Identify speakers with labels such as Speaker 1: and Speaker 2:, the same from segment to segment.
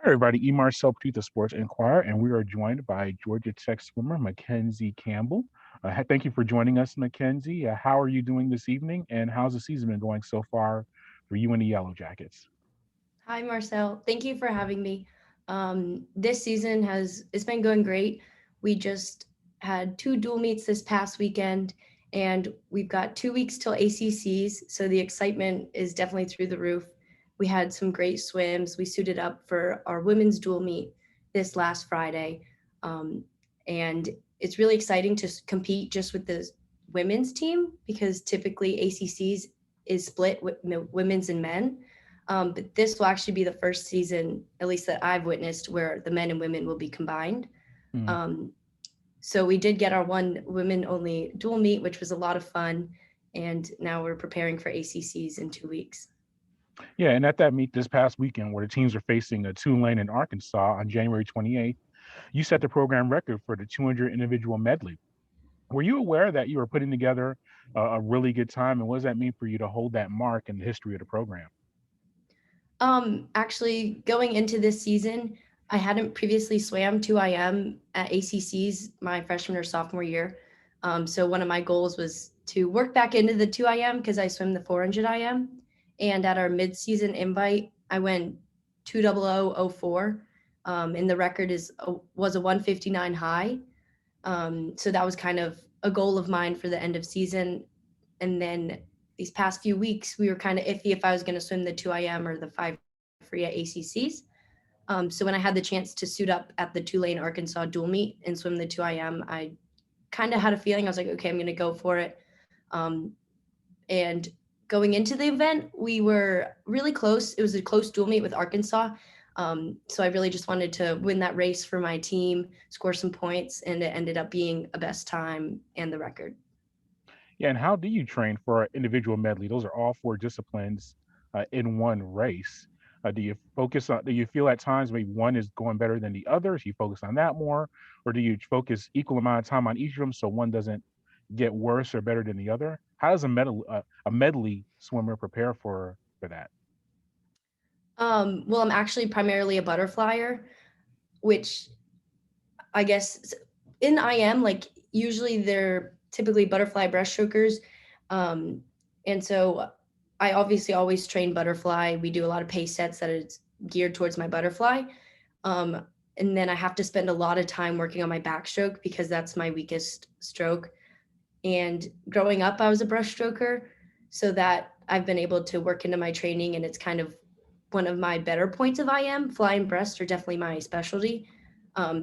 Speaker 1: Hi, everybody. Marcel Petit, the Sports Inquirer, and we are joined by Georgia Tech swimmer McKenzie Campbell. Thank you for joining us, McKenzie. How are you doing this evening, and how's the season been going so far for you and the Yellow Jackets?
Speaker 2: Hi, Marcel. Thank you for having me. This season it's been going great. We just had two dual meets this past weekend, and we've got 2 weeks till ACCs, so the excitement is definitely through the roof. We had some great swims. We suited up for our women's dual meet this last Friday, and it's really exciting to compete just with the women's team because typically ACCs is split with women's and men. But this will actually be the first season, at least that I've witnessed, where the men and women will be combined.
Speaker 1: Mhm.
Speaker 2: Um, so we did get our one women only dual meet, which was a lot of fun. And now we're preparing for ACCs in 2 weeks.
Speaker 1: Yeah, and at that meet this past weekend, where the teams are facing a Tulane in Arkansas on January 28th, you set the program record for the 200 individual medley. Were you aware that you were putting together a really good time, and what does that mean for you to hold that mark in the history of the program?
Speaker 2: Actually, going into this season, I hadn't previously swam 2 IM at ACCs my freshman or sophomore year. So one of my goals was to work back into the 2 IM because I swim the 400 IM. And at our mid-season invite, I went 2:00:04, and the record was a 159 high. So that was kind of a goal of mine for the end of season. And then these past few weeks, we were kind of iffy if I was going to swim the 2 IM or the 5 free at ACCs. So when I had the chance to suit up at the Tulane, Arkansas dual meet and swim the 2 IM, I kind of had a feeling I was like, okay, I'm going to go for it. Um, and going into the event, we were really close. It was a close dual meet with Arkansas. So I really just wanted to win that race for my team, score some points, and it ended up being a best time and the record.
Speaker 1: Yeah, and how do you train for an individual medley? Those are all four disciplines in one race. Do you feel at times maybe one is going better than the others? You focus on that more, or do you focus equal amount of time on each of them so one doesn't get worse or better than the other? How does a medley swimmer prepare for that?
Speaker 2: Well, I'm actually primarily a butterflyer, which I guess in IM, like usually they're typically butterfly breaststrokers. Um, and so I obviously always train butterfly. We do a lot of pace sets that is geared towards my butterfly. And then I have to spend a lot of time working on my backstroke because that's my weakest stroke. And growing up, I was a breaststroker, so that I've been able to work into my training, and it's kind of one of my better points of IM. Fly and breast are definitely my specialty.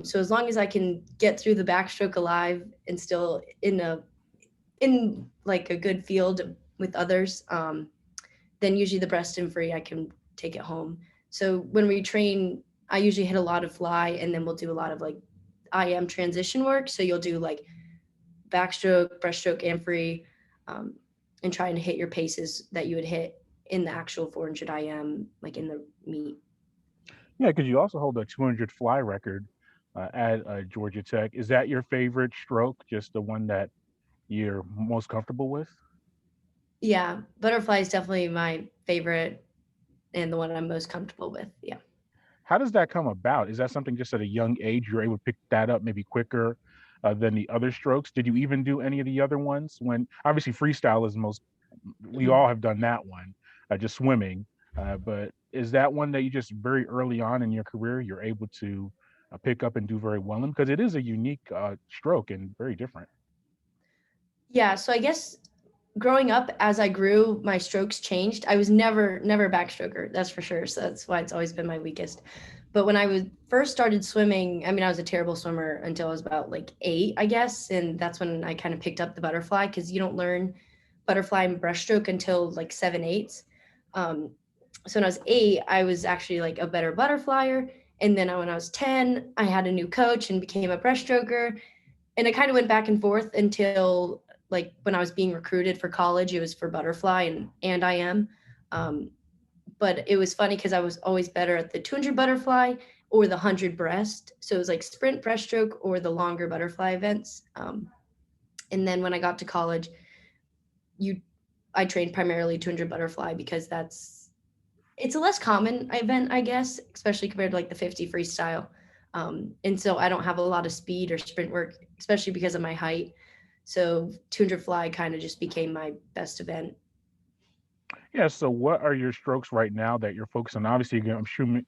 Speaker 2: So as long as I can get through the backstroke alive and still in like a good field with others, then usually the breast and free I can take it home. So when we train, I usually hit a lot of fly, and then we'll do a lot of like IM transition work. So you'll do like backstroke, breaststroke, and free, um, and trying to hit your paces that you would hit in the actual 400 IM, like in the meet.
Speaker 1: Yeah, because you also hold a 200 fly record at Georgia Tech. Is that your favorite stroke? Just the one that you're most comfortable with?
Speaker 2: Yeah, butterfly is definitely my favorite and the one I'm most comfortable with. Yeah.
Speaker 1: How does that come about? Is that something just at a young age you're able to pick that up maybe quicker than the other strokes? Did you even do any of the other ones? When obviously freestyle is most, we
Speaker 2: Mhm.
Speaker 1: all have done that one, just swimming. But is that one that you just very early on in your career you're able to pick up and do very well in? Because it is a unique stroke and very different.
Speaker 2: Yeah, so I guess growing up as I grew, my strokes changed. I was never a backstroker, that's for sure. So that's why it's always been my weakest. But when I was first started swimming, I mean, I was a terrible swimmer until I was about like 8, I guess, and that's when I kind of picked up the butterfly because you don't learn butterfly and breaststroke until like 7, 8. Um, so when I was 8, I was actually like a better butterflyer. And then when I was 10, I had a new coach and became a breaststroker. And it kind of went back and forth until like when I was being recruited for college, it was for butterfly and I am. Um, but it was funny because I was always better at the 200 butterfly or the 100 breast. So it was like sprint breaststroke or the longer butterfly events. And then when I got to college, you I trained primarily 200 butterfly because that's It's a less common event, I guess, especially compared to like the 50 freestyle. And so I don't have a lot of speed or sprint work, especially because of my height. So 200 fly kind of just became my best event.
Speaker 1: Yeah. So, what are your strokes right now that you're focused on? Obviously, assuming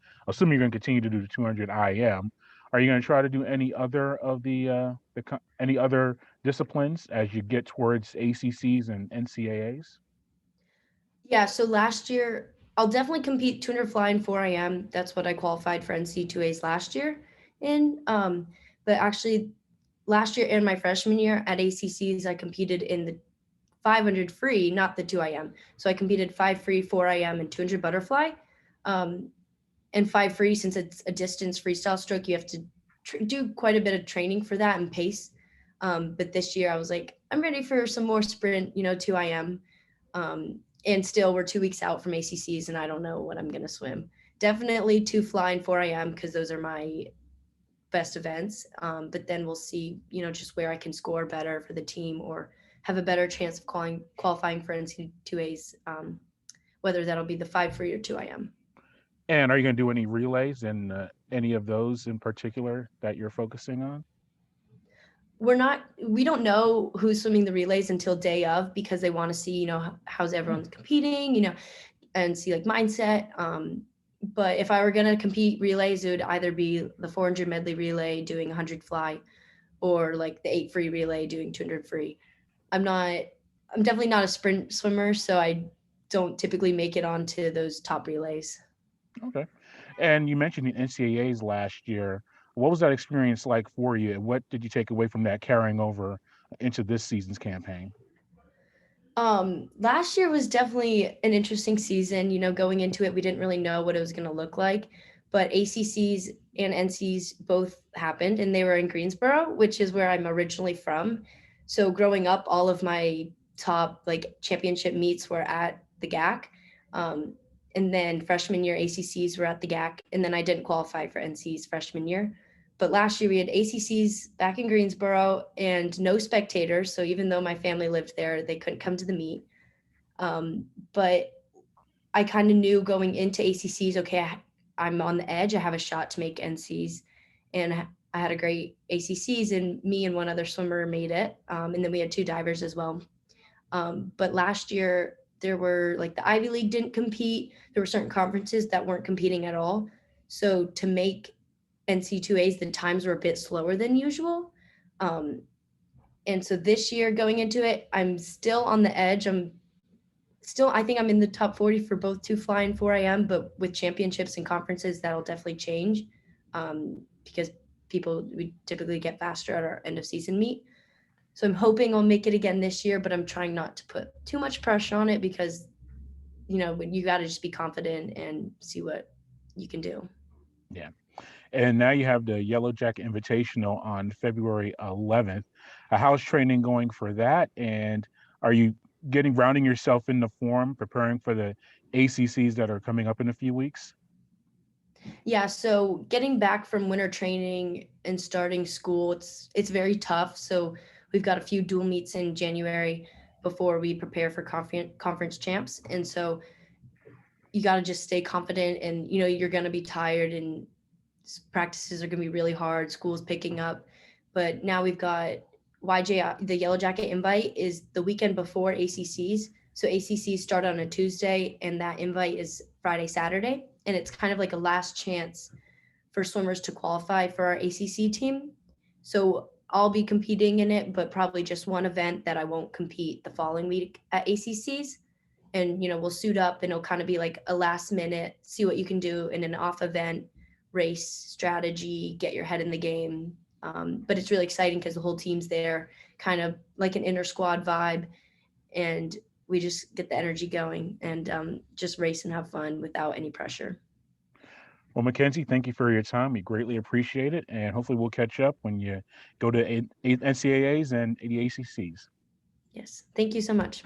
Speaker 1: you're going to continue to do the 200 IM. Are you going to try to do any other of any other disciplines as you get towards ACCs and NCAAs?
Speaker 2: Yeah, so last year I'll definitely compete 200 fly and 4 IM. That's what I qualified for NC2As last year in. But actually last year and my freshman year at ACCs, I competed in the 500 free, not the 2 IM. So I competed 5 free, 4 IM, and 200 butterfly. Um, and 5 free, since it's a distance freestyle stroke, you have to do quite a bit of training for that and pace. But this year I was like, I'm ready for some more sprint, 2 IM. And still we're 2 weeks out from ACCs and I don't know what I'm going to swim. Definitely 2 fly and 4 IM because those are my best events. But then we'll see, just where I can score better for the team or have a better chance of qualifying for NC2As, whether that'll be the 5 free or 2 IM.
Speaker 1: And are you going to do any relays and any of those in particular that you're focusing on?
Speaker 2: We don't know who's swimming the relays until day of because they want to see, how's everyone's competing, and see like mindset. But if I were going to compete relays, it would either be the 400 medley relay doing 100 fly or like the 8 free relay doing 200 free. I'm definitely not a sprint swimmer, so I don't typically make it onto those top relays.
Speaker 1: Okay. And you mentioned the NCAAs last year. What was that experience like for you? And what did you take away from that carrying over into this season's campaign?
Speaker 2: Last year was definitely an interesting season. Going into it, we didn't really know what it was going to look like, but ACCs and NCs both happened, and they were in Greensboro, which is where I'm originally from. So growing up, all of my top like championship meets were at the GAC. And then freshman year ACCs were at the GAC, and then I didn't qualify for NCs freshman year. But last year we had ACCs back in Greensboro and no spectators. So even though my family lived there, they couldn't come to the meet. But I kind of knew going into ACCs, okay, I'm on the edge. I have a shot to make NCs. And I had a great ACCs, and me and one other swimmer made it. And then we had 2 divers as well. But last year, there were like the Ivy League didn't compete. There were certain conferences that weren't competing at all. So to make NC2As, the times were a bit slower than usual. And so this year going into it, I'm still on the edge. I think I'm in the top 40 for both 2 fly and 4 IM, but with championships and conferences, that'll definitely change because we typically get faster at our end of season meet. So I'm hoping I'll make it again this year, but I'm trying not to put too much pressure on it because, you got to just be confident and see what you can do.
Speaker 1: Yeah. And now you have the Yellow Jacket Invitational on February 11th. How's training going for that? And are you rounding yourself into form, preparing for the ACCs that are coming up in a few weeks?
Speaker 2: Yeah, so getting back from winter training and starting school, it's very tough. So we've got a few dual meets in January before we prepare for conference champs. And so you got to just stay confident and you're going to be tired and practices are going to be really hard. School's picking up. But now we've got the Yellow Jacket invite is the weekend before ACCs. So ACCs start on a Tuesday and that invite is Friday, Saturday. And it's kind of like a last chance for swimmers to qualify for our ACC team. So I'll be competing in it, but probably just one event that I won't compete the following week at ACCs. And, we'll suit up and it'll kind of be like a last minute, see what you can do in an off event race strategy, get your head in the game. But it's really exciting because the whole team's there, kind of like an inter squad vibe. And we just get the energy going and just race and have fun without any pressure.
Speaker 1: Well, McKenzie, thank you for your time. We greatly appreciate it. And hopefully we'll catch up when you go to NCAAs and the ACCs.
Speaker 2: Yes. Thank you so much.